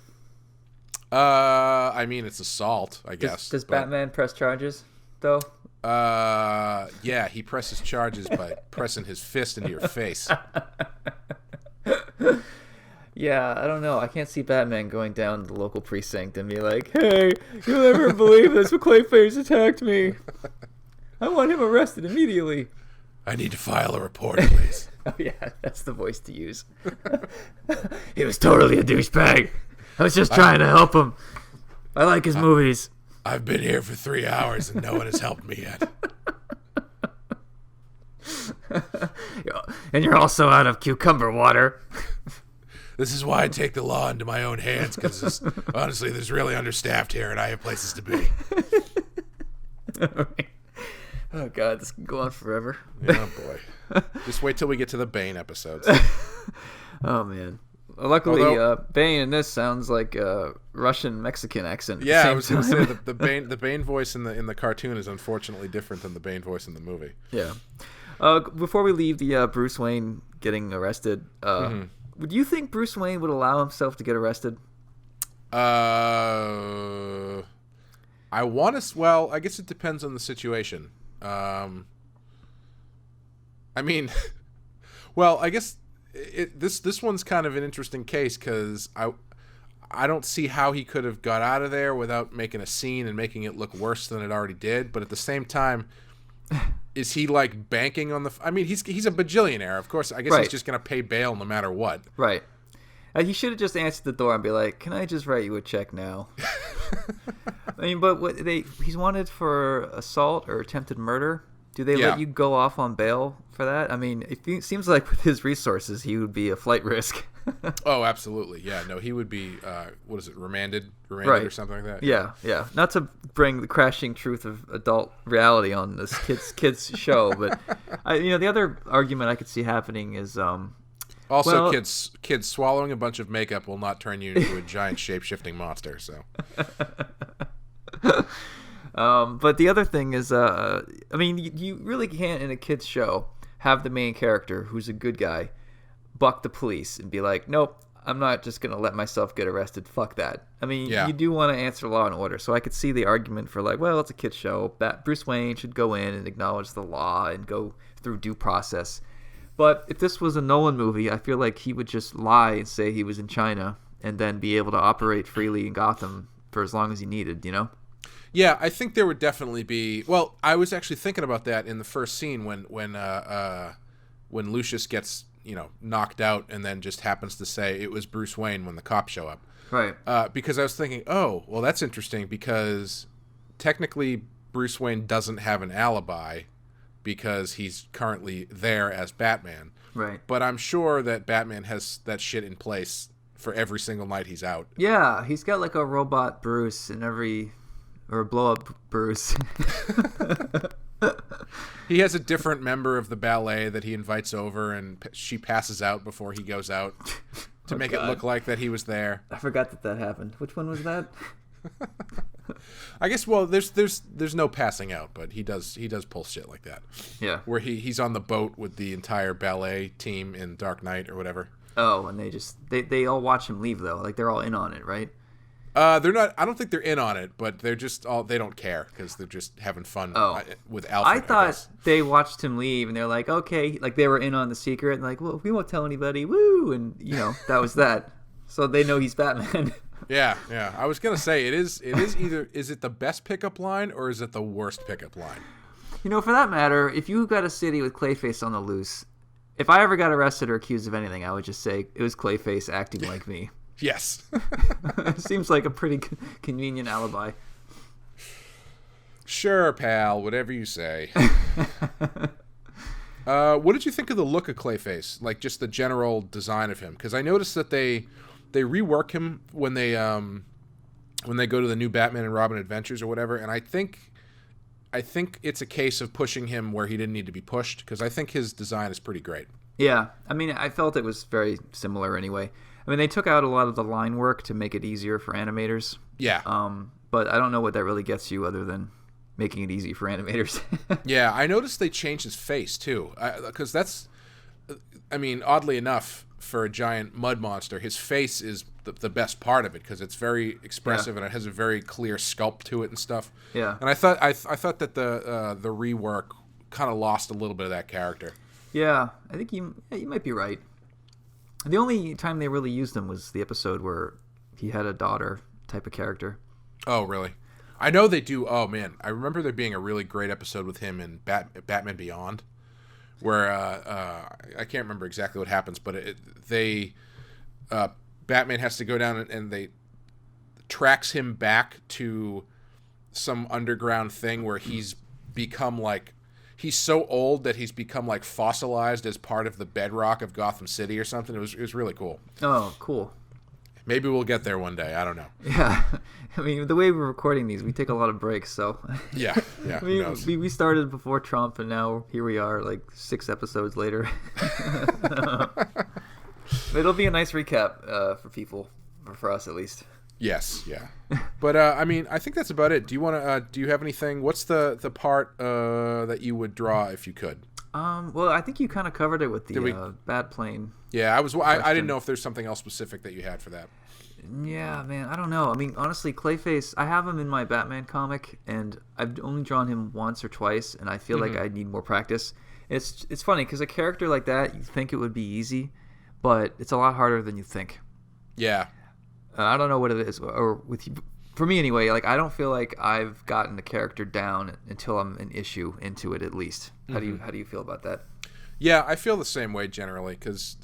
A: I mean, it's assault, I guess.
B: Does Batman press charges, though?
A: Yeah, he presses charges by pressing his fist into your face.
B: Yeah, I don't know. I can't see Batman going down to the local precinct and be like, hey, you'll never believe this, but Clayface attacked me. I want him arrested immediately.
A: I need to file a report, please.
B: Oh, yeah, that's the voice to use. He was totally a douchebag. I was just trying to help him. I like his movies.
A: I've been here for 3 hours and no one has helped me yet.
B: And you're also out of cucumber water.
A: This is why I take the law into my own hands, because honestly, there's really understaffed here, and I have places to be.
B: Oh God, this can go on forever.
A: Oh boy. Just wait till we get to the Bane episodes.
B: Oh man. Luckily, Bane in this sounds like a Russian Mexican accent.
A: Yeah, I was going to say the Bane voice in the cartoon is unfortunately different than the Bane voice in the movie.
B: Yeah. Before we leave the Bruce Wayne getting arrested, would you think Bruce Wayne would allow himself to get arrested?
A: I want to. Well, I guess it depends on the situation. I mean, well, I guess. This one's kind of an interesting case because I don't see how he could have got out of there without making a scene and making it look worse than it already did. But at the same time, is he like banking on the? I mean, he's a bajillionaire. Of course, I guess he's just gonna pay bail no matter what.
B: Right. He should have just answered the door and be like, "Can I just write you a check now?" I mean, but he's wanted for assault or attempted murder. Do they let you go off on bail for that? I mean, it seems like with his resources, he would be a flight risk.
A: Oh, absolutely. Yeah, no, he would be, what is it, remanded
B: right.
A: or something like that?
B: Yeah. Not to bring the crashing truth of adult reality on this kids show, but the other argument I could see happening is...
A: also, kids swallowing a bunch of makeup will not turn you into a giant shape-shifting monster, so...
B: But the other thing is, I mean, you really can't in a kid's show have the main character, who's a good guy, buck the police and be like, nope, I'm not just going to let myself get arrested. Fuck that. I mean, you do want to answer law and order. So I could see the argument for like, well, it's a kid's show. Bruce Wayne should go in and acknowledge the law and go through due process. But if this was a Nolan movie, I feel like he would just lie and say he was in China and then be able to operate freely in Gotham for as long as he needed, you know?
A: Yeah, I think there would definitely be. Well, I was actually thinking about that in the first scene when Lucius gets knocked out and then just happens to say it was Bruce Wayne when the cops show up.
B: Right.
A: Because I was thinking, oh, well, that's interesting because technically Bruce Wayne doesn't have an alibi because he's currently there as Batman.
B: Right.
A: But I'm sure that Batman has that shit in place for every single night he's out.
B: Yeah, he's got like a robot Bruce in every. Or a blow-up Bruce.
A: He has a different member of the ballet that he invites over, and she passes out before he goes out to make it look like that he was there.
B: I forgot that happened. Which one was that?
A: I guess. Well, there's no passing out, but he does pull shit like that.
B: Yeah.
A: Where he's on the boat with the entire ballet team in Dark Knight or whatever.
B: Oh, and they all watch him leave though. Like they're all in on it, right?
A: They're not. I don't think they're in on it, but they're just all. They don't care because they're just having fun with Alfred.
B: I thought they watched him leave, and they're like, okay, like they were in on the secret, and like, well, we won't tell anybody, woo, and that was that. So they know he's Batman.
A: Yeah. I was gonna say it is either is it the best pickup line or is it the worst pickup line?
B: For that matter, if you got a city with Clayface on the loose, if I ever got arrested or accused of anything, I would just say it was Clayface acting like me.
A: Yes.
B: Seems like a pretty convenient alibi.
A: Sure, pal. Whatever you say. What did you think of the look of Clayface? Like, just the general design of him? Because I noticed that they rework him when they go to the new Batman and Robin Adventures or whatever, and I think it's a case of pushing him where he didn't need to be pushed, because I think his design is pretty great.
B: Yeah. I mean, I felt it was very similar anyway. I mean, they took out a lot of the line work to make it easier for animators.
A: Yeah.
B: But I don't know what that really gets you other than making it easy for animators.
A: Yeah, I noticed they changed his face, too. Because that's... I mean, oddly enough, for a giant mud monster, his face is the best part of it, because it's very expressive and it has a very clear sculpt to it and stuff.
B: Yeah.
A: And I thought that the rework kind of lost a little bit of that character.
B: Yeah, I think you might be right. The only time they really used him was the episode where he had a daughter type of character.
A: Oh, really? I know they do. Oh, man. I remember there being a really great episode with him in Batman Beyond, where I can't remember exactly what happens, but Batman has to go down and they tracks him back to some underground thing where he's become like... he's so old that he's become like fossilized as part of the bedrock of Gotham City or something. It was really cool.
B: Oh, cool.
A: Maybe we'll get there one day. I don't know.
B: Yeah. I mean, the way we're recording these, we take a lot of breaks, so.
A: Yeah.
B: I mean, we started before Trump, and now here we are, like 6 episodes later. It'll be a nice recap for people, for us at least.
A: Yes, yeah. But I mean, I think that's about it. Do you want to? Do you have anything? What's the part that you would draw if you could?
B: Well, I think you kind of covered it with the bat plane.
A: Yeah, I didn't know if there's something else specific that you had for that.
B: Yeah, man, I don't know. I mean, honestly, Clayface, I have him in my Batman comic, and I've only drawn him once or twice, and I feel like I need more practice. It's funny because a character like that, you think it would be easy, but it's a lot harder than you think.
A: Yeah.
B: I don't know what it is, or with you, for me anyway. Like, I don't feel like I've gotten the character down until I'm an issue into it, at least. How do you feel about that?
A: Yeah, I feel the same way generally because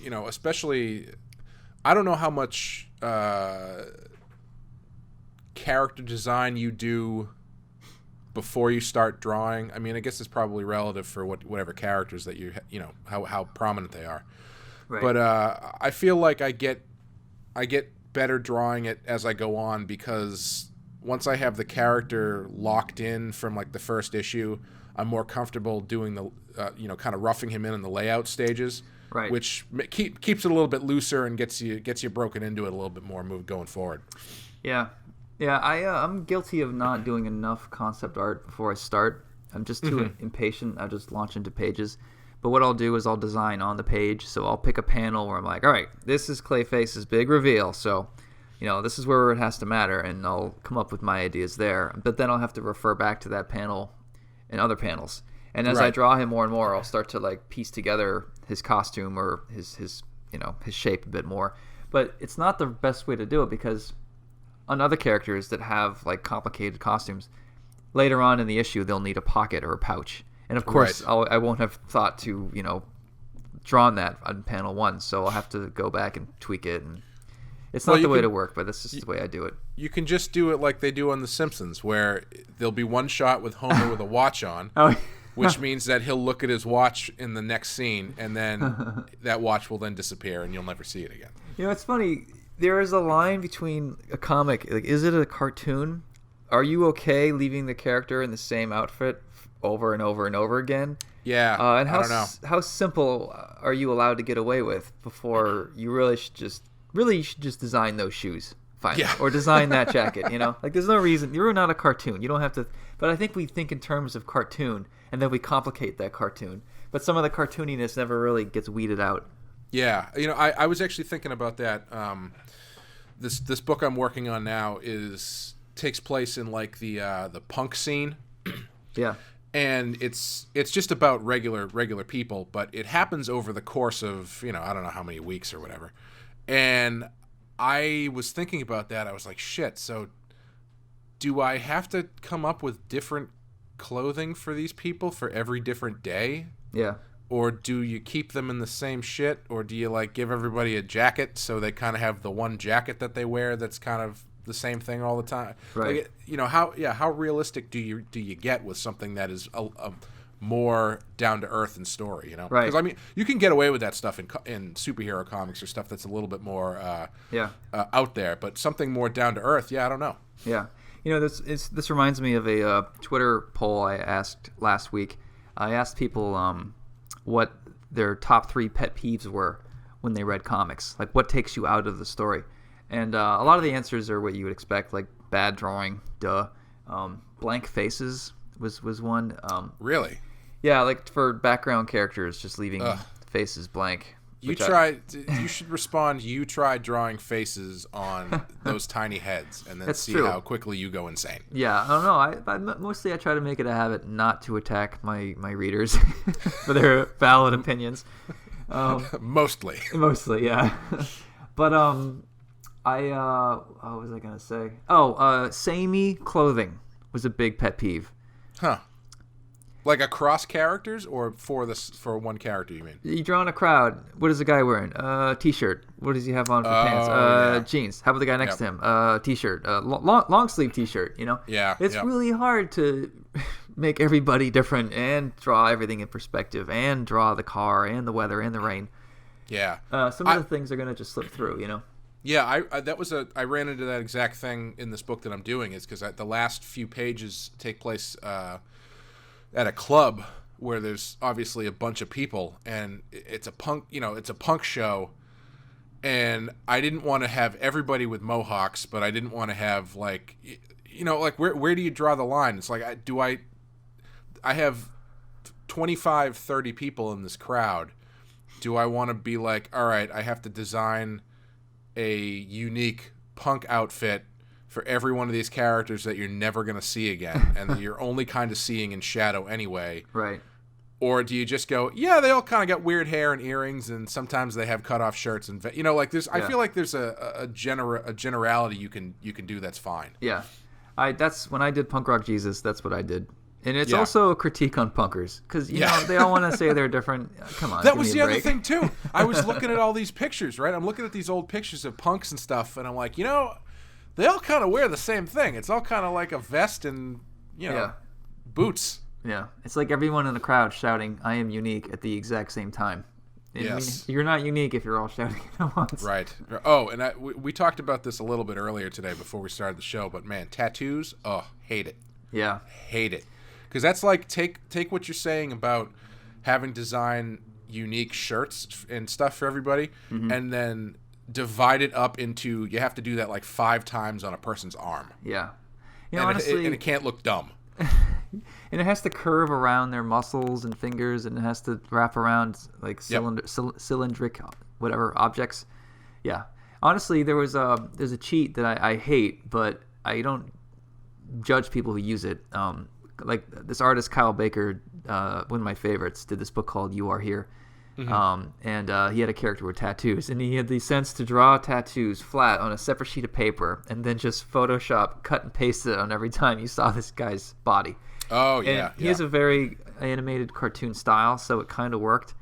A: especially I don't know how much character design you do before you start drawing. I mean, I guess it's probably relative for whatever characters that how prominent they are. Right. But I feel like I get better drawing it as I go on because once I have the character locked in from like the first issue, I'm more comfortable doing the kind of roughing him in the layout stages, right? Which keeps it a little bit looser and gets you broken into it a little bit more going forward.
B: Yeah. I'm guilty of not doing enough concept art before I start. I'm just too impatient. I just launch into pages. But what I'll do is I'll design on the page. So I'll pick a panel where I'm like, all right, this is Clayface's big reveal. So, this is where it has to matter. And I'll come up with my ideas there. But then I'll have to refer back to that panel and other panels. And as I draw him more and more, I'll start to like piece together his costume or his shape a bit more. But it's not the best way to do it because on other characters that have like complicated costumes, later on in the issue, they'll need a pocket or a pouch. And of course, I won't have thought to, drawn that on panel 1, so I'll have to go back and tweak it. And it's not the way to work, but that's just the way I do it.
A: You can just do it like they do on The Simpsons, where there'll be one shot with Homer with a watch on, which means that he'll look at his watch in the next scene, and then that watch will then disappear, and you'll never see it again.
B: It's funny. There is a line between a comic, like, is it a cartoon? Are you okay leaving the character in the same outfit over and over and over again?
A: Yeah,
B: and
A: I don't know.
B: How simple are you allowed to get away with before you really should just design those shoes, finally, or design that jacket? Like there's no reason. You're not a cartoon. You don't have to. But I think we think in terms of cartoon, and then we complicate that cartoon. But some of the cartooniness never really gets weeded out.
A: Yeah, I was actually thinking about that. This book I'm working on now takes place in like the punk scene.
B: Yeah.
A: And it's just about regular people, but it happens over the course of, I don't know how many weeks or whatever. And I was thinking about that. I was like, shit, so do I have to come up with different clothing for these people for every different day?
B: Yeah.
A: Or do you keep them in the same shit? Or do you like give everybody a jacket so they kind of have the one jacket that they wear that's kind of the same thing all the time?
B: Right.
A: Like, how realistic do you get with something that is a more down to earth in story?
B: Right.
A: Because I mean, you can get away with that stuff in superhero comics or stuff that's a little bit more out there, but something more down to earth. Yeah, I don't know.
B: Yeah. This reminds me of a Twitter poll I asked last week. I asked people what their top 3 pet peeves were when they read comics. Like, what takes you out of the story? And a lot of the answers are what you would expect, like bad drawing, blank faces was one.
A: Really?
B: Yeah, like for background characters, just leaving faces blank.
A: You should respond, you try drawing faces on those tiny heads and then
B: That's
A: see
B: true.
A: how quickly you go insane.
B: Yeah, I don't know. Mostly I try to make it a habit not to attack my readers for their valid opinions.
A: Mostly,
B: yeah. But what was I gonna say? Samey clothing was a big pet peeve.
A: Huh. Like across characters or for one character, you mean?
B: You draw in a crowd. What is the guy wearing? T-shirt. What does he have on for pants? Jeans. How about the guy next to him? T-shirt. Long sleeve T-shirt.
A: Yeah.
B: It's really hard to make everybody different and draw everything in perspective and draw the car and the weather and the rain.
A: Yeah.
B: Some of the things are going to just slip through,
A: Yeah, I ran into that exact thing in this book that I'm doing, is because the last few pages take place at a club where there's obviously a bunch of people, and it's a punk show, and I didn't want to have everybody with mohawks, but I didn't want to have like where do you draw the line? It's like I have 25, 30 people in this crowd. Do I want to be like, all right, I have to design a unique punk outfit for every one of these characters that you're never going to see again and that you're only kind of seeing in shadow anyway?
B: Right.
A: Or do you just go, yeah, they all kind of got weird hair and earrings, and sometimes they have cut off shirts, and there's I feel like there's a generality you can do that's fine.
B: Yeah. That's when I did Punk Rock Jesus, that's what I did. And it's also a critique on punkers, because you know they all want to say they're different. Come on,
A: that was the other thing too. I was looking at all these pictures, right? I'm looking at these old pictures of punks and stuff, and I'm like, they all kind of wear the same thing. It's all kind of like a vest and boots.
B: Yeah, it's like everyone in the crowd shouting, "I am unique" at the exact same time. And
A: yes.
B: You're not unique if you're all shouting at once.
A: Right. Oh, and we talked about this a little bit earlier today before we started the show, but man, tattoos, hate it.
B: Yeah.
A: Hate it. Because that's like, take what you're saying about having design unique shirts and stuff for everybody, and then divide it up into, you have to do that like 5 times on a person's arm.
B: Yeah.
A: Honestly, it can't look dumb.
B: And it has to curve around their muscles and fingers, and it has to wrap around like cylindric whatever objects. Yeah. Honestly, there's a cheat that I hate, but I don't judge people who use it. Like this artist Kyle Baker, one of my favorites, did this book called You Are Here. And he had a character with tattoos, and he had the sense to draw tattoos flat on a separate sheet of paper and then just Photoshop, cut and paste it on every time you saw this guy's body.
A: Oh, yeah.
B: And he has a very animated cartoon style, so it kind of worked.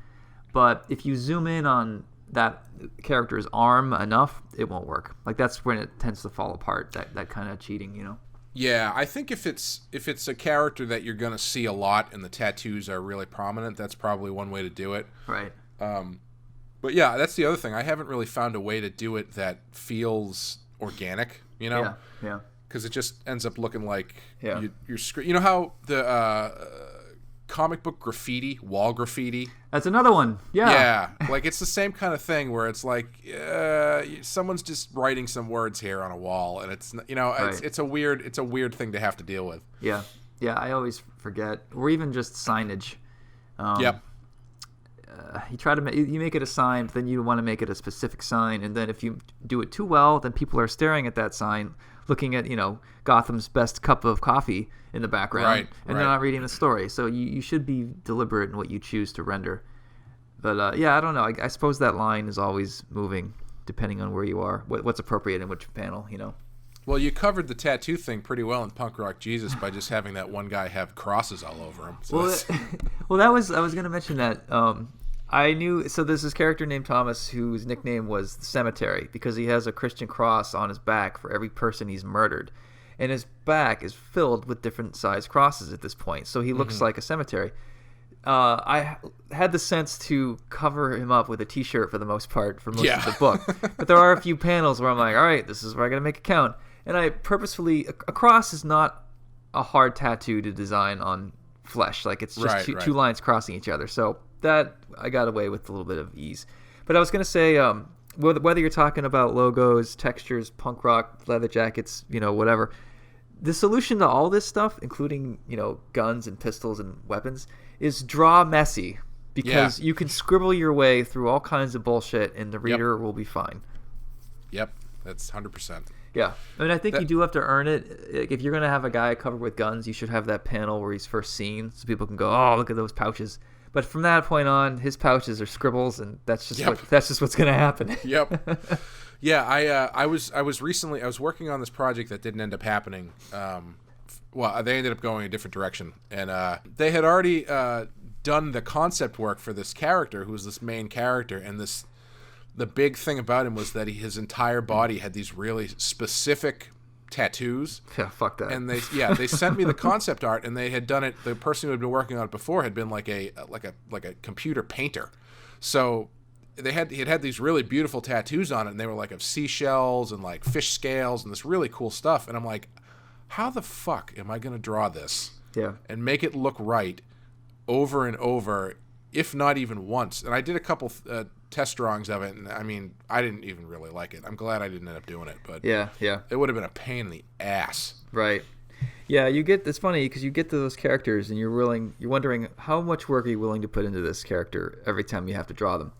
B: But if you zoom in on that character's arm enough, it won't work. Like, that's when it tends to fall apart, that kind of cheating,
A: Yeah, I think if it's a character that you're going to see a lot and the tattoos are really prominent, that's probably one way to do it.
B: Right.
A: But yeah, that's the other thing. I haven't really found a way to do it that feels organic,
B: Yeah.
A: Because it just ends up looking like you're how the comic book graffiti, wall graffiti.
B: That's another one. Yeah.
A: Yeah, like it's the same kind of thing where it's like someone's just writing some words here on a wall, and it's
B: Right.
A: it's a weird thing to have to deal with.
B: Yeah. I always forget, or even just signage.
A: Yep.
B: You make it a sign, but then you want to make it a specific sign, and then if you do it too well, then people are staring at that sign, looking at Gotham's best cup of coffee in the background, and they're not reading the story. So you should be deliberate in what you choose to render. But I don't know. I suppose that line is always moving depending on where you are, what's appropriate in which panel.
A: Well, you covered the tattoo thing pretty well in Punk Rock Jesus by just having that one guy have crosses all over him. So
B: I was going to mention that. I knew, so there's this character named Thomas whose nickname was the Cemetery because he has a Christian cross on his back for every person he's murdered. And his back is filled with different sized crosses at this point. So he looks like a cemetery. I had the sense to cover him up with a t-shirt for the most part for most of the book. But there are a few panels where I'm like, all right, this is where I got to make it count. And I purposefully, a cross is not a hard tattoo to design on flesh. Like it's just two lines crossing each other. So that I got away with a little bit of ease. But I was going to say, whether you're talking about logos, textures, punk rock, leather jackets, whatever, the solution to all this stuff, including, guns and pistols and weapons, is draw messy. Because you can scribble your way through all kinds of bullshit and the reader will be fine.
A: Yep, that's 100%.
B: Yeah, I mean, I think you do have to earn it. If you're going to have a guy covered with guns, you should have that panel where he's first seen so people can go, oh, look at those pouches. But from that point on, his pouches are scribbles, and that's just what's going to happen.
A: Yep. Yeah, I was working on this project that didn't end up happening. Well, they ended up going a different direction, and they had already done the concept work for this character, who was this main character, and the big thing about him was that his entire body had these really specific tattoos.
B: Yeah, fuck that.
A: And they sent me the concept art, and they had done it. The person who had been working on it before had been like a computer painter. So he had these really beautiful tattoos on it, and they were like of seashells and like fish scales and this really cool stuff. And I'm like, how the fuck am I going to draw this?
B: Yeah.
A: And make it look right over and over, if not even once. And I did a couple test drawings of it, and I mean, I didn't even really like it. I'm glad I didn't end up doing it, but
B: yeah,
A: it would have been a pain in the ass.
B: Right. Yeah, it's funny because you get to those characters and you're wondering how much work are you willing to put into this character every time you have to draw them.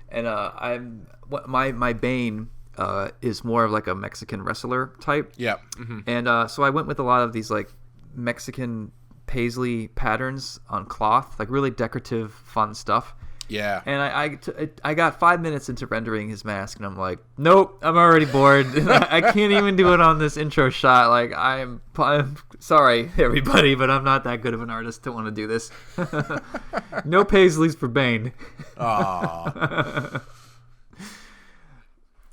B: And my Bane is more of like a Mexican wrestler type.
A: Yeah. Mm-hmm.
B: And so I went with a lot of these like Mexican paisley patterns on cloth, like really decorative, fun stuff.
A: Yeah.
B: And I got 5 minutes into rendering his mask, and I'm like, nope, I'm already bored. I can't even do it on this intro shot. Like, I'm sorry, everybody, but I'm not that good of an artist to want to do this. No paisleys for Bane.
A: Aww.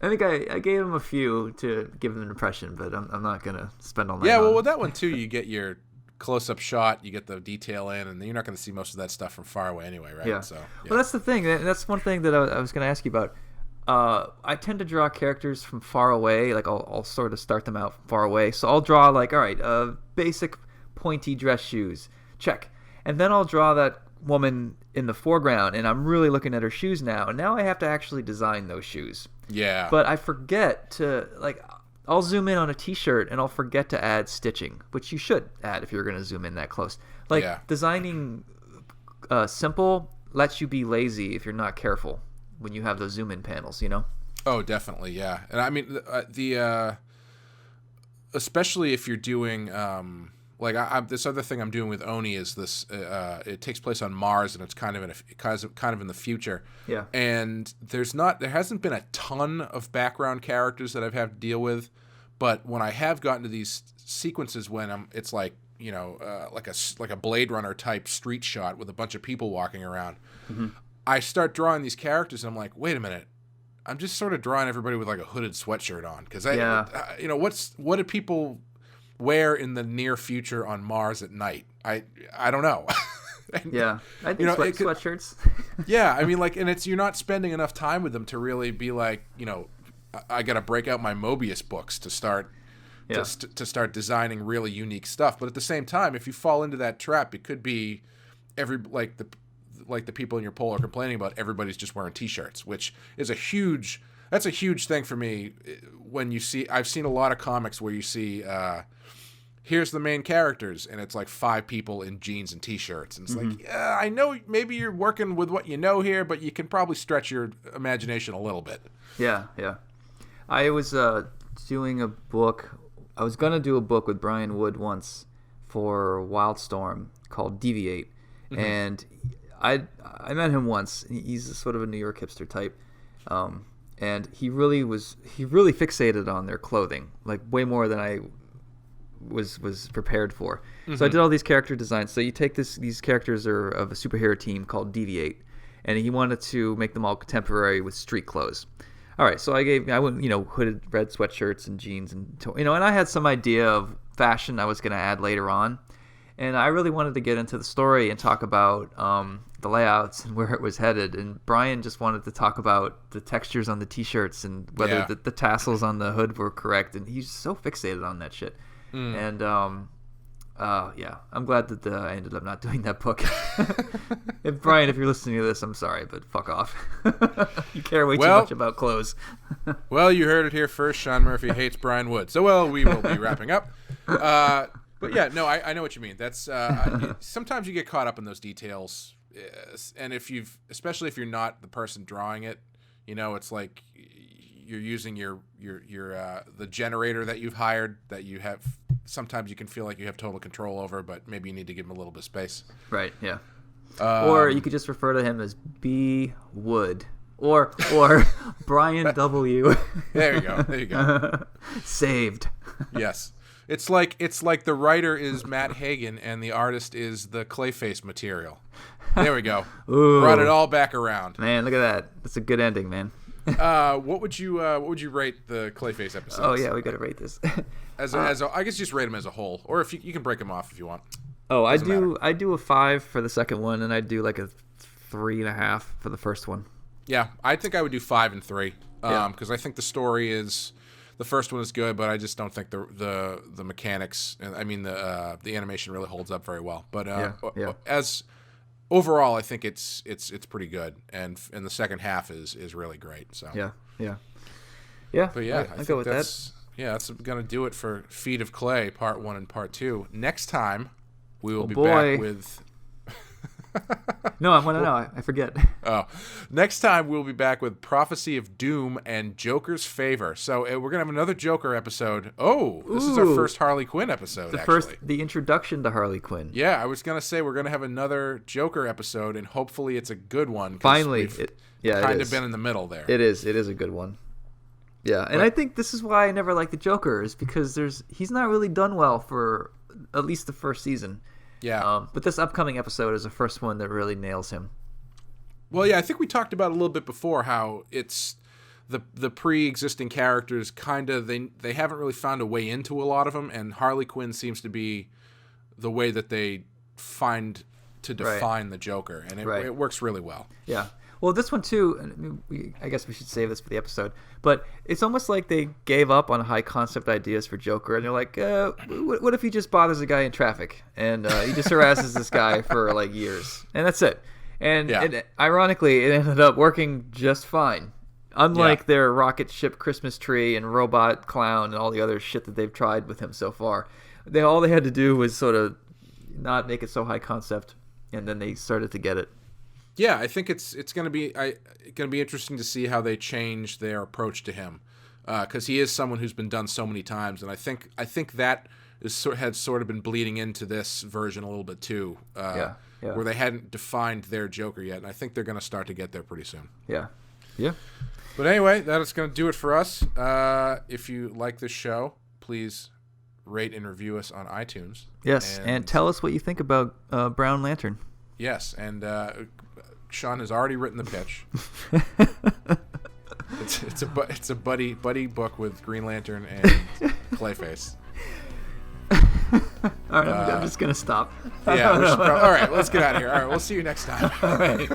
B: I think I gave him a few to give him an impression, but I'm not going to spend all night
A: Yeah, well,
B: on
A: with that one, too, you get your close-up shot, you get the detail in, and you're not going to see most of that stuff from far away anyway, right?
B: Yeah.
A: So, yeah.
B: Well, that's the thing. That's one thing that I was going to ask you about. I tend to draw characters from far away. Like, I'll sort of start them out from far away. So I'll draw, like, all right, basic pointy dress shoes. Check. And then I'll draw that woman in the foreground, and I'm really looking at her shoes now. And now I have to actually design those shoes.
A: Yeah.
B: But I forget to, like, I'll zoom in on a t-shirt and I'll forget to add stitching, which you should add if you're going to zoom in that close. Like, designing simple lets you be lazy if you're not careful when you have those zoom in panels, you know?
A: Oh, definitely, yeah. And I mean, especially if you're doing, this other thing I'm doing with Oni is this, it takes place on Mars, and it's kind of in the future.
B: Yeah.
A: And there hasn't been a ton of background characters that I've had to deal with, but when I have gotten to these sequences when it's like, you know, like a Blade Runner type street shot with a bunch of people walking around, mm-hmm. I start drawing these characters, and I'm like, wait a minute, I'm just sort of drawing everybody with like a hooded sweatshirt on, because you know, what do people wear in the near future on Mars at night? I don't know.
B: Yeah, I think sweatshirts.
A: Yeah, I mean, like, and you're not spending enough time with them to really be like, you know, I got to break out my Mobius books to start to start designing really unique stuff. But at the same time, if you fall into that trap, it could be the people in your poll are complaining about everybody's just wearing t-shirts, which is a huge thing for me. When I've seen a lot of comics where you see here's the main characters, and it's like 5 people in jeans and t-shirts, and it's
B: mm-hmm.
A: like, yeah, I know maybe you're working with what you know here, but you can probably stretch your imagination a little bit.
B: Yeah. I was doing a book. I was gonna do a book with Brian Wood once for Wildstorm called Deviate, mm-hmm. and I met him once. He's sort of a New York hipster type, and he really fixated on their clothing, like way more than I was prepared for. Mm-hmm. So I did all these character designs. So you take these characters are of a superhero team called Deviate, and he wanted to make them all contemporary with street clothes. All right, so I went, you know, hooded red sweatshirts and jeans, and you know, and I had some idea of fashion I was going to add later on, and I really wanted to get into the story and talk about the layouts and where it was headed. And Brian just wanted to talk about the textures on the t-shirts and whether the tassels on the hood were correct, and he's so fixated on that shit. And I'm glad that I ended up not doing that book. And Brian, if you're listening to this, I'm sorry, but fuck off. You care way too much about clothes.
A: Well, you heard it here first. Sean Murphy hates Brian Wood. So, we will be wrapping up. But yeah, no, I know what you mean. That's sometimes you get caught up in those details, and especially if you're not the person drawing it, you know, it's like you're using your the generator that you've hired that you have. Sometimes you can feel like you have total control over, but maybe you need to give him a little bit of space.
B: Right. Yeah. Or you could just refer to him as B. Wood or Brian W.
A: There you go.
B: Saved.
A: Yes. It's like the writer is Matt Hagen and the artist is the Clayface material. There we go.
B: Ooh.
A: Brought it all back around.
B: Man, look at that. That's a good ending, man.
A: What would you rate the Clayface episodes?
B: Oh yeah, we gotta rate this.
A: I guess just rate them as a whole, or if you can break them off if you want.
B: Oh, I do a 5 for the second one, and I do like a 3.5 for the first one.
A: Yeah, I think I would do 5 and 3, because I think the story is. The first one is good, but I just don't think the mechanics. I mean, the animation really holds up very well. But as overall, I think it's pretty good, and the second half is really great. So
B: yeah.
A: But yeah,
B: I go with that.
A: Yeah, that's gonna do it for Feet of Clay Part 1 and Part 2. Next time we will be
B: back
A: with.
B: No, I forget.
A: Oh, next time we'll be back with Prophecy of Doom and Joker's Favor. So we're gonna have another Joker episode. Oh, this is our first Harley Quinn episode.
B: The introduction to Harley Quinn.
A: Yeah, I was gonna say we're gonna have another Joker episode, and hopefully it's a good one.
B: Finally,
A: kind of been in the middle there.
B: It is a good one. Yeah, and I think this is why I never liked the Joker, is because he's not really done well for at least the first season.
A: Yeah.
B: But this upcoming episode is the first one that really nails him.
A: Well, yeah, I think we talked about a little bit before how it's the pre-existing characters kind of they haven't really found a way into a lot of them, and Harley Quinn seems to be the way that they find to define the Joker, and it works really well.
B: Yeah. Well, this one too, I guess we should save this for the episode, but it's almost like they gave up on high concept ideas for Joker, and they're like, what if he just bothers a guy in traffic, and he just harasses this guy for like years, and that's it. And ironically, it ended up working just fine. Unlike their rocket ship Christmas tree and robot clown and all the other shit that they've tried with him so far. All they had to do was sort of not make it so high concept, and then they started to get it.
A: Yeah, I think it's going to be interesting to see how they change their approach to him, because he is someone who's been done so many times, and I think that had sort of been bleeding into this version a little bit too, where they hadn't defined their Joker yet, and I think they're going to start to get there pretty soon.
B: Yeah.
A: But anyway, that is going to do it for us. If you like this show, please rate and review us on iTunes.
B: Yes, and tell us what you think about Brown Lantern.
A: Yes, and Sean has already written the pitch. It's a buddy book with Green Lantern and Clayface.
B: All right, I'm just gonna stop.
A: Yeah. All right, let's get out of here. All right, we'll see you next time.
B: All right.